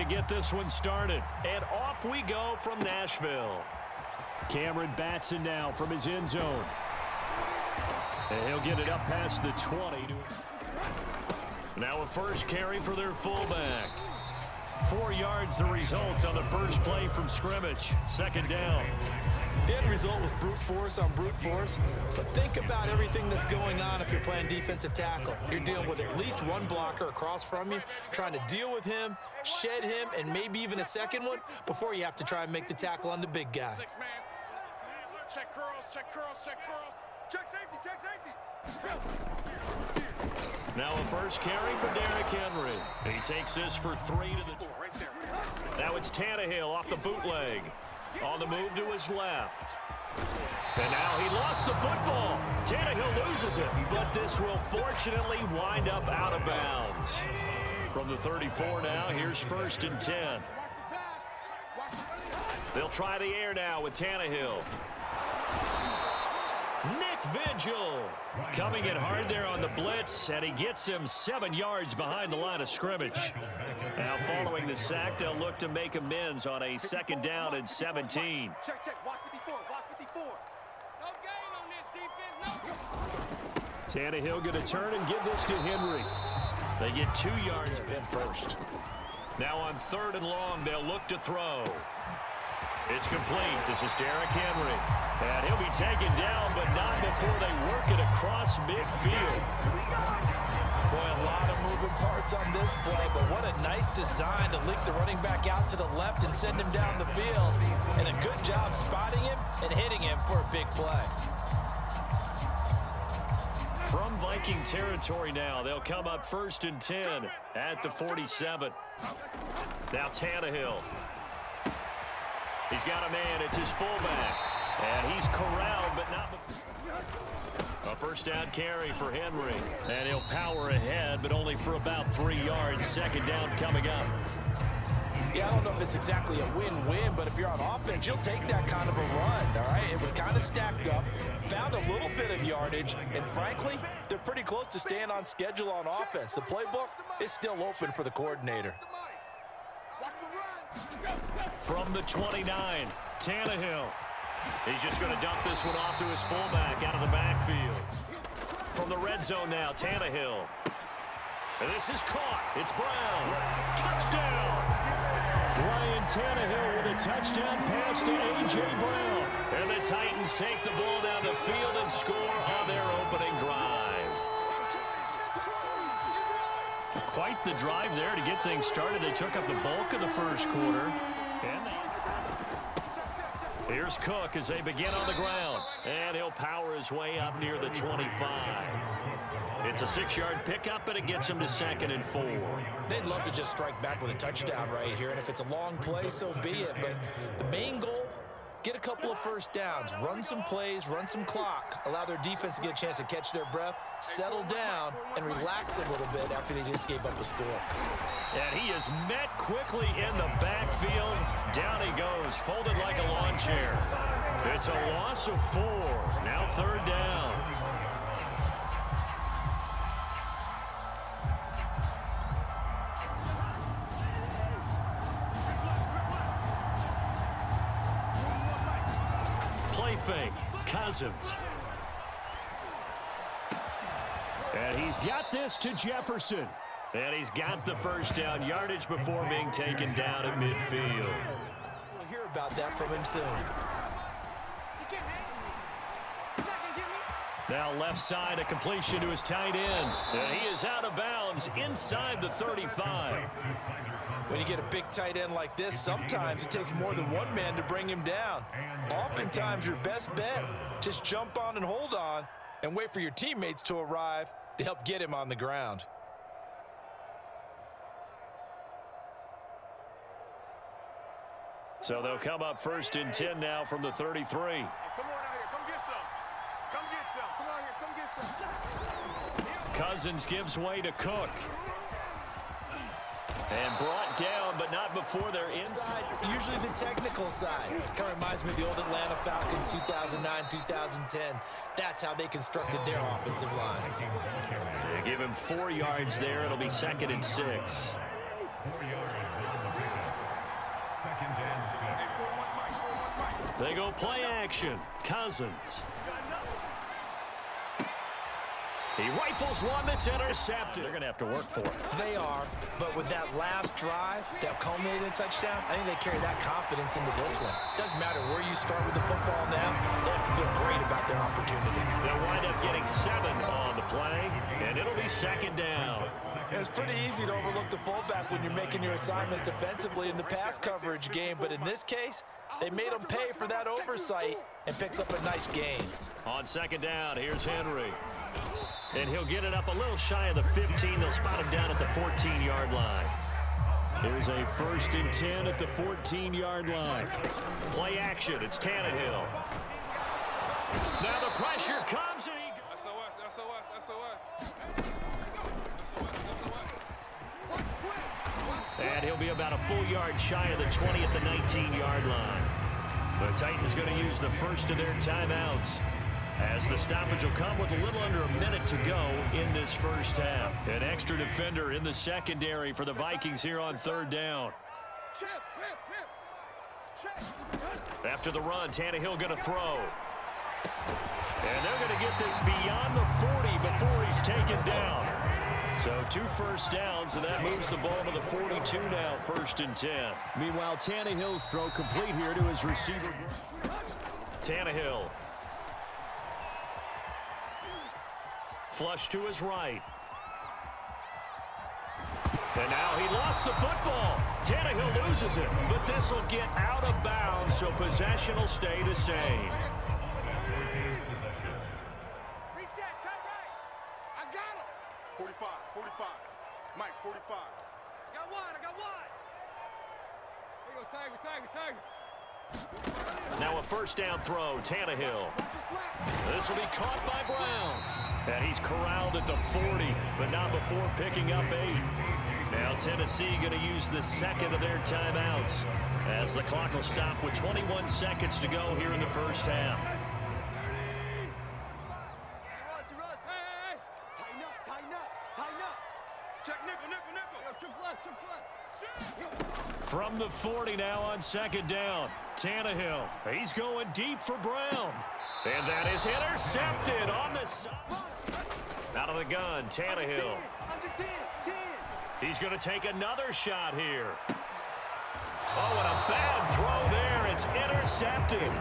get this one started. And off we go from Nashville. Cameron Batson now from his end zone. And he'll get it up past the 20. Now a first carry for their fullback. 4 yards the result on the first play from scrimmage. Second down. The end result was brute force on brute force, but think about everything that's going on if you're playing defensive tackle. You're dealing with at least one blocker across from you, trying to deal with him, shed him, and maybe even a second one before you have to try and make the tackle on the big guy. Six-man. Check curls, check curls, check curls. Check safety, check safety. Now a first carry for Derrick Henry. He takes this for 3 to the... Right there. Now it's Tannehill off the bootleg. On the move to his left. And now he lost the football. Tannehill loses it, but this will fortunately wind up out of bounds. From the 34 now, here's 1st and 10. They'll try the air now with Tannehill. Nick Vigil coming in hard there on the blitz, and he gets him 7 yards behind the line of scrimmage. Now following the sack, they'll look to make amends on a 2nd down and 17. Check, check. Watch 54. Watch 54. No gain on this defense. No. Tannehill going to turn and give this to Henry. They get 2 yards in first. Now on 3rd and long, they'll look to throw. It's complete. This is Derrick Henry. And he'll be taken down, but not before they work it across midfield. Boy, a lot of moving parts on this play, but what a nice design to leak the running back out to the left and send him down the field. And a good job spotting him and hitting him for a big play. From Viking territory now, they'll come up 1st and 10 at the 47. Now Tannehill. He's got a man. It's his fullback. And he's corralled, but not before. A 1st down carry for Henry. And he'll power ahead, but only for about 3 yards. 2nd down coming up. Yeah, I don't know if it's exactly a win-win, but if you're on offense, you'll take that kind of a run, all right? It was kind of stacked up, found a little bit of yardage, and frankly, they're pretty close to staying on schedule on offense. The playbook is still open for the coordinator. From the 29, Tannehill. He's just going to dump this one off to his fullback out of the backfield. From the red zone now, Tannehill. And this is caught. It's Brown. Touchdown! Ryan Tannehill with a touchdown pass to A.J. Brown. And the Titans take the ball down the field and score on their opening drive. Quite the drive there to get things started. They took up the bulk of the first quarter. And here's Cook as they begin on the ground. And he'll power his way up near the 25. It's a 6-yard pickup, and it gets him to 2nd and 4. They'd love to just strike back with a touchdown right here, and if it's a long play, so be it. But the main goal, get a couple of 1st downs, run some plays, run some clock, allow their defense to get a chance to catch their breath, settle down, and relax a little bit after they just gave up a score. And he is met quickly in the backfield. Down he goes, folded like a lawn chair. It's a loss of 4. Now 3rd down. Play fake, Cousins. And he's got this to Jefferson. And he's got the 1st down yardage before being taken down at midfield. We'll hear about that from him soon. Now left side, a completion to his tight end. And he is out of bounds inside the 35. When you get a big tight end like this, sometimes it takes more than one man to bring him down. Oftentimes, your best bet, just jump on and hold on and wait for your teammates to arrive to help get him on the ground. So they'll come up 1st and 10 now from the 33. Come on out here. Come get some. Come get some. Come out here. Come get some. Cousins gives way to Cook. And brought down, but not before they're inside. Usually the technical side. Kind of reminds me of the old Atlanta Falcons 2009, 2010. That's how they constructed their offensive line. They give him 4 yards there. It'll be 2nd and 6. They go play action. Cousins. He rifles one that's intercepted. They're going to have to work for it. They are, but with that last drive that culminated in a touchdown, I think they carry that confidence into this one. Doesn't matter where you start with the football now, they have to feel great about their opportunity. They'll wind up getting 7 on the play, and it'll be second down. It's pretty easy to overlook the fullback when you're making your assignments defensively in the pass coverage game, but in this case, they made him pay for that oversight and picks up a nice gain. On second down, here's Henry. And he'll get it up a little shy of the 15. They'll spot him down at the 14-yard line. Here's a 1st and 10 at the 14-yard line. Play action. It's Tannehill. Now the pressure comes, and he... And he'll be about a full yard shy of the 20 at the 19-yard line. The Titans going to use the first of their timeouts, as the stoppage will come with a little under a minute to go in this first half. An extra defender in the secondary for the Vikings here on 3rd down. After the run, Tannehill going to throw. And they're going to get this beyond the 40 before he's taken down. So 2 first downs, and that moves the ball to the 42 now, 1st and 10. Meanwhile, Tannehill's throw complete here to his receiver. Tannehill. Flush to his right. And now he lost the football. Tannehill loses it, but this will get out of bounds, so possession will stay the same. Reset, tight right. I got him. 45, 45. Mike, 45. I got one. Here goes Tiger. Now a 1st down throw, Tannehill. This will be caught by Brown. And he's corralled at the 40, but not before picking up 8. Now Tennessee going to use the 2nd of their timeouts, as the clock will stop with 21 seconds to go here in the first half. Hey! Tighten up. Check nickel. Triple left. From the 40 now on 2nd down, Tannehill. He's going deep for Brown. And that is intercepted on the side. Out of the gun, Tannehill. Under 10. He's going to take another shot here. Oh, and a bad throw there. It's intercepted.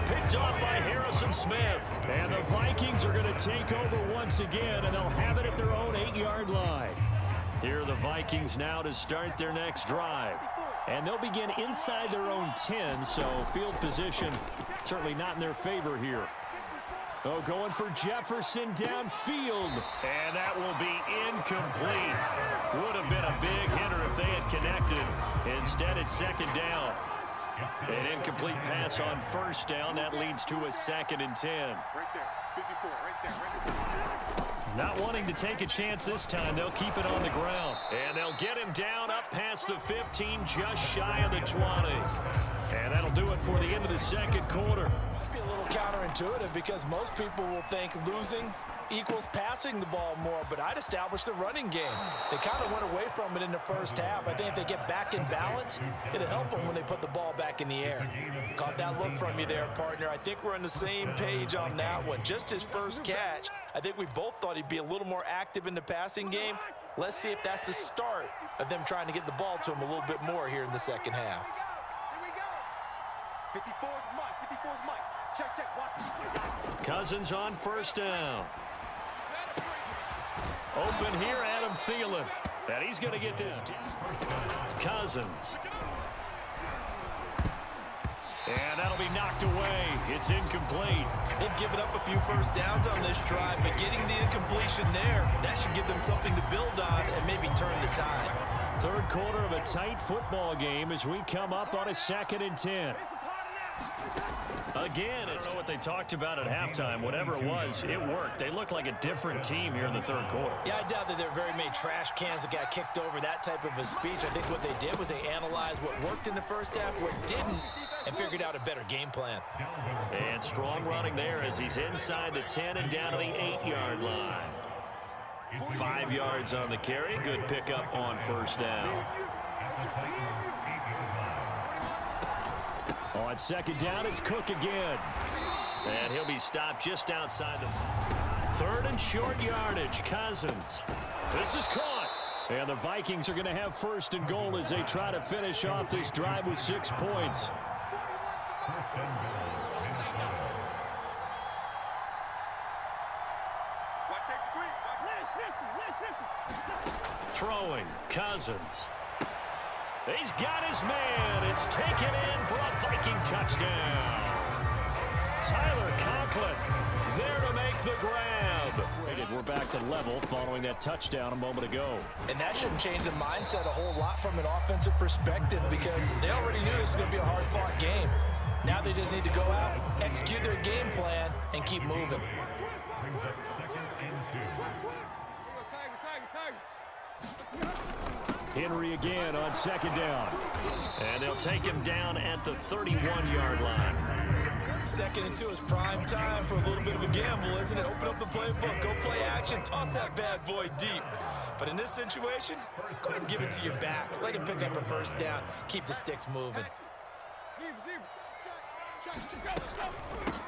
Picked off by Harrison Smith. And the Vikings are going to take over once again, and they'll have it at their own 8-yard line. Here are the Vikings now to start their next drive. And they'll begin inside their own 10, so field position certainly not in their favor here. Oh, going for Jefferson downfield. And that will be incomplete. Would have been a big hitter if they had connected. Instead, it's 2nd down. An incomplete pass on 1st down. That leads to a 2nd and 10. Right there. 54. Right there. Not wanting to take a chance this time, they'll keep it on the ground. And they'll get him down up past the 15, just shy of the 20. And that'll do it for the end of the 2nd quarter. Be a little counterintuitive because most people will think losing equals passing the ball more, but I'd establish the running game. They kind of went away from it in the first half. I think if they get back in balance, it'll help them when they put the ball back in the air. Caught that look from you there, partner. I think we're on the same page on that one. Just his first catch, I think we both thought he'd be a little more active in the passing game. Let's see if that's the start of them trying to get the ball to him a little bit more here in the second half. Here we go. 54's Mike. Check. Watch. Cousins on 1st down. Open here, Adam Thielen. And he's going to get this. Cousins. And that'll be knocked away. It's incomplete. They've given up a few first downs on this drive, but getting the incompletion there, that should give them something to build on and maybe turn the tide. 3rd quarter of a tight football game as we come up on a 2nd and 10. Again, I don't know what they talked about at halftime. Whatever it was, it worked. They look like a different team here in the 3rd quarter. Yeah, I doubt that there are very many trash cans that got kicked over, that type of a speech. I think what they did was they analyzed what worked in the first half, what didn't, and figured out a better game plan. And strong running there as he's inside the 10 and down to the 8-yard line. 5 yards on the carry. Good pickup on 1st down. On second down, it's Cook again. And he'll be stopped just outside the 3rd and short yardage. Cousins. This is caught. And the Vikings are going to have 1st and goal as they try to finish off this drive with 6 points. Throwing, Cousins. He's got his man. It's taken in for a Viking touchdown. Tyler Conklin there to make the grab. We're back to level following that touchdown a moment ago. And that shouldn't change the mindset a whole lot from an offensive perspective because they already knew this was going to be a hard-fought game. Now they just need to go out, execute their game plan, and keep moving. Henry again on second down. And they'll take him down at the 31-yard line. 2nd and 2 is prime time for a little bit of a gamble, isn't it? Open up the playbook, go play action, toss that bad boy deep. But in this situation, go ahead and give it to your back. Let him pick up a 1st down. Keep the sticks moving.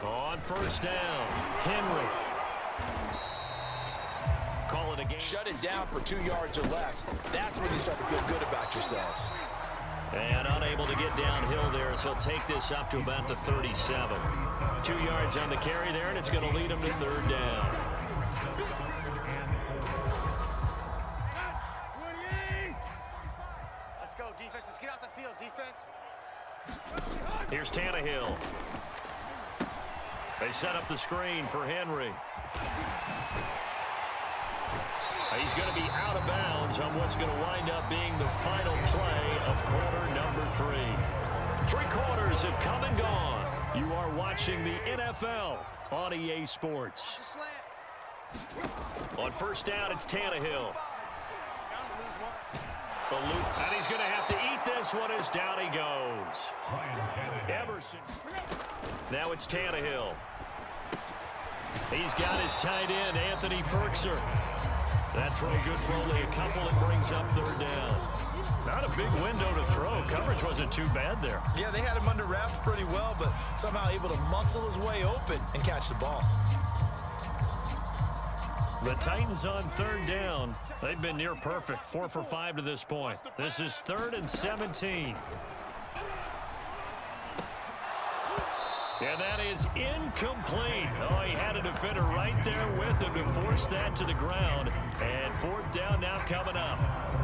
On 1st down, Henry. Call it a game. Shut it down for 2 yards or less. That's when you start to feel good about yourselves. And unable to get downhill there, so he'll take this up to about the 37. 2 yards on the carry there, and it's going to lead him to 3rd down. Let's go, defense. Let's get out the field, defense. Here's Tannehill. They set up the screen for Henry. He's going to be out of bounds on what's going to wind up being the final play of quarter number 3. 3 quarters have come and gone. You are watching the NFL on EA Sports. On 1st down, it's Tannehill. And he's going to have to eat this one as down he goes. Everson. Now it's Tannehill. He's got his tight end, Anthony Ferkser. That throw good for only a couple and brings up 3rd down. Not a big window to throw. Coverage wasn't too bad there. Yeah, they had him under wraps pretty well, but somehow able to muscle his way open and catch the ball. The Titans on 3rd down. They've been near perfect. 4 for 5 to this point. This is 3rd and 17. And that is incomplete. Oh, he had a defender right there with him to force that to the ground. And 4th down now coming up.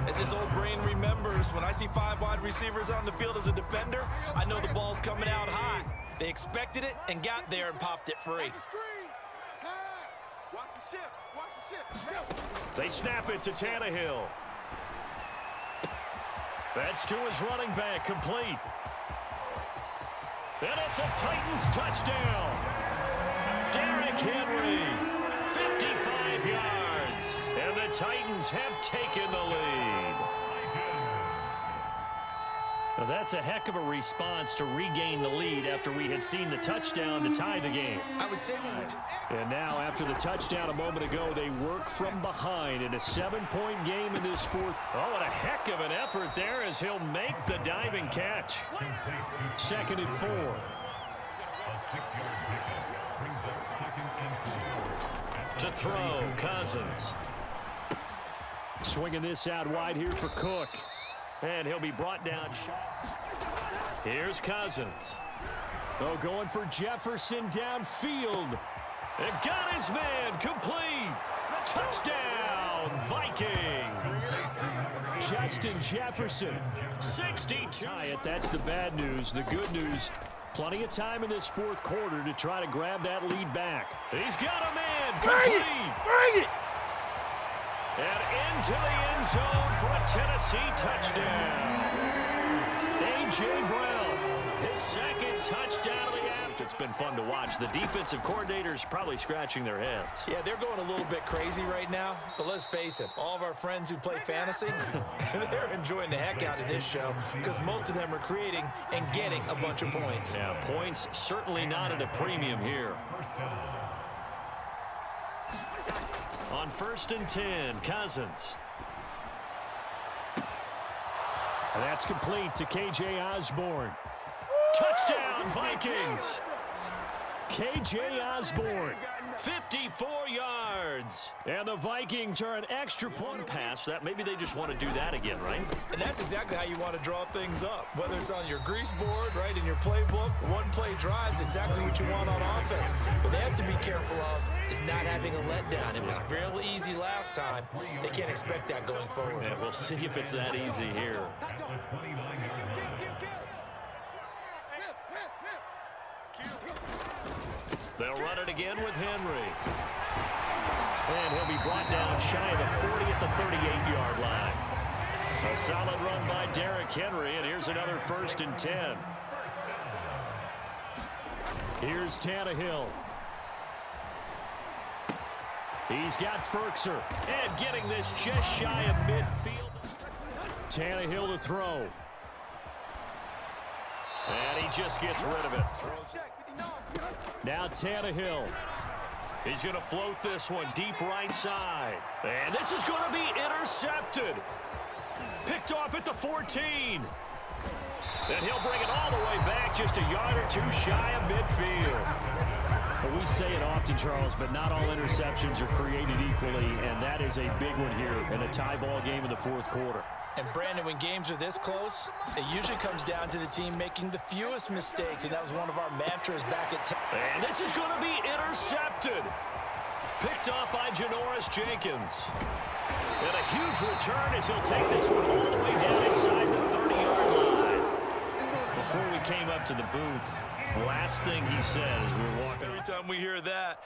As this old brain remembers, when I see 5 wide receivers on the field as a defender, I know the ball's coming out hot. They expected it and got there and popped it free. They snap it to Tannehill. That's to his running back, complete. And it's a Titans touchdown. Derrick Henry, 55 yards. And the Titans have taken the lead. Now that's a heck of a response to regain the lead after we had seen the touchdown to tie the game. I would say when we just... And now after the touchdown a moment ago, they work from behind in a 7-point game in this 4th. Oh, what a heck of an effort there as he'll make the diving catch. 2nd and 4. To throw, Cousins. Swinging this out wide here for Cook. And he'll be brought down. Here's Cousins. Oh, going for Jefferson downfield. And got his man, complete. Touchdown, Vikings. Justin Jefferson, 62. That's the bad news. The good news, plenty of time in this 4th quarter to try to grab that lead back. He's got a man, complete. Bring it! And into the end zone for a Tennessee touchdown. A.J. Brown, his 2nd touchdown of the afternoon. It's been fun to watch. The defensive coordinators probably scratching their heads. Yeah, they're going a little bit crazy right now. But let's face it, all of our friends who play fantasy, they're enjoying the heck out of this show because most of them are creating and getting a bunch of points. Yeah, points certainly not at a premium here. On 1st and 10, Cousins. And that's complete to K.J. Osborne. Touchdown, Vikings. K.J. Osborne, 54 yards. And the Vikings are an extra point pass. That maybe they just want to do that again, right? And that's exactly how you want to draw things up. Whether it's on your grease board, right, in your playbook, one-play drives, exactly what you want on offense. What they have to be careful of is not having a letdown. It was real easy last time. They can't expect that going forward. Yeah, we'll see if it's that easy here. They'll run it again with Henry. And he'll be brought down shy of the 40 at the 38-yard line. A solid run by Derrick Henry, and here's another 1st and 10. Here's Tannehill. He's got Ferkser. And getting this just shy of midfield. Tannehill to throw. And he just gets rid of it. Now Tannehill. He's going to float this one deep right side. And this is going to be intercepted. Picked off at the 14. And he'll bring it all the way back just a yard or two shy of midfield. Well, we say it often, Charles, but not all interceptions are created equally, and that is a big one here in a tie ball game in the 4th quarter. And, Brandon, when games are this close, it usually comes down to the team making the fewest mistakes, and that was one of our mantras back at 10. And this is going to be intercepted. Picked off by Janoris Jenkins. And a huge return as he'll take this one all the way down inside the 30-yard line. Before we came up to the booth, the last thing he said as we were walking. Every time we hear that,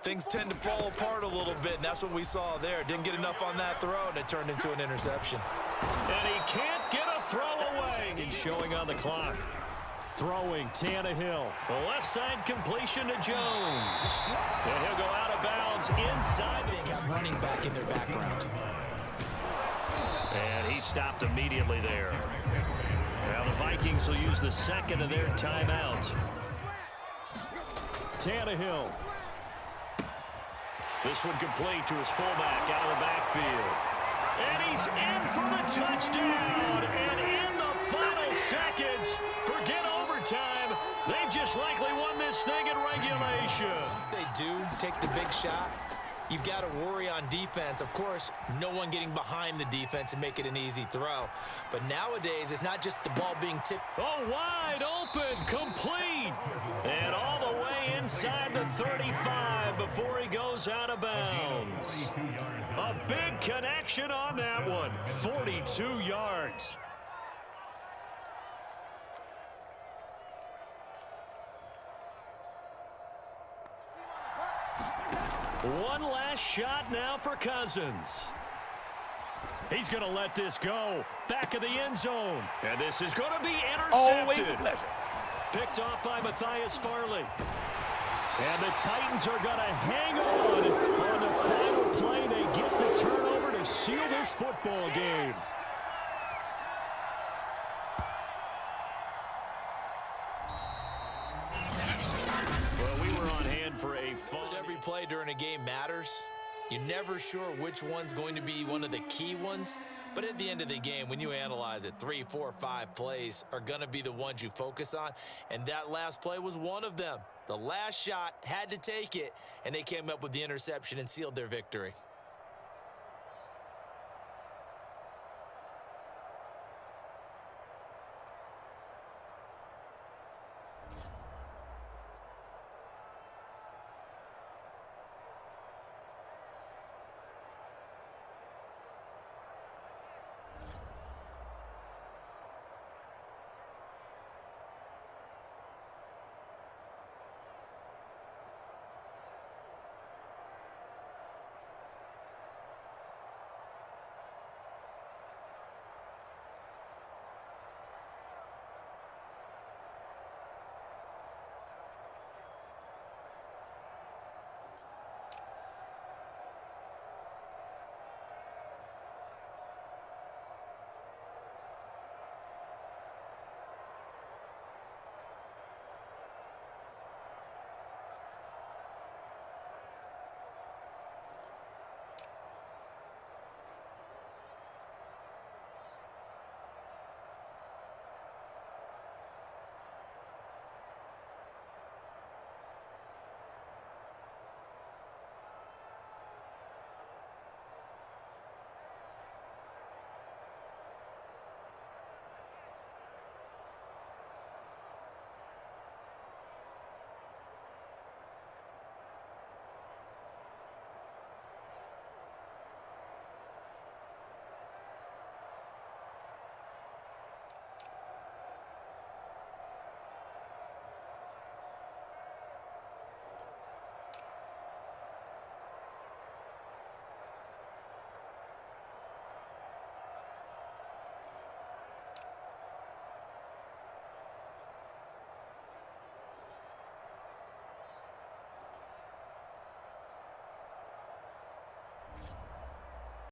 things tend to fall apart a little bit, and that's what we saw there. Didn't get enough on that throw, and it turned into an interception. And he can't get a throw away. He's showing on the clock. Throwing Tannehill. The left side completion to Jones. And he'll go out of bounds inside. They got running back in their background. And he stopped immediately there. Now the Vikings will use the 2nd of their timeouts. Tannehill. This one complete to his fullback out of the backfield. And he's in for the touchdown. And in the final seconds, forget overtime. They've just likely won this thing in regulation. Once they do take the big shot, you've got to worry on defense. Of course, no one getting behind the defense and make it an easy throw. But nowadays, it's not just the ball being tipped. Oh, wide open, complete. And all the way inside the 35 before he goes out of bounds. A big connection on that one. 42 yards. One last shot now for Cousins. He's going to let this go. Back of the end zone. And this is going to be intercepted. Always a pleasure. Picked off by Matthias Farley. And the Titans are going to hang on the final play. They get the turnover to seal this football game. Well, we were on hand for a fun. Every play during a game matters. You're never sure which one's going to be one of the key ones. But at the end of the game, when you analyze it, 3, 4, 5 plays are going to be the ones you focus on. And that last play was one of them. The last shot had to take it, and they came up with the interception and sealed their victory.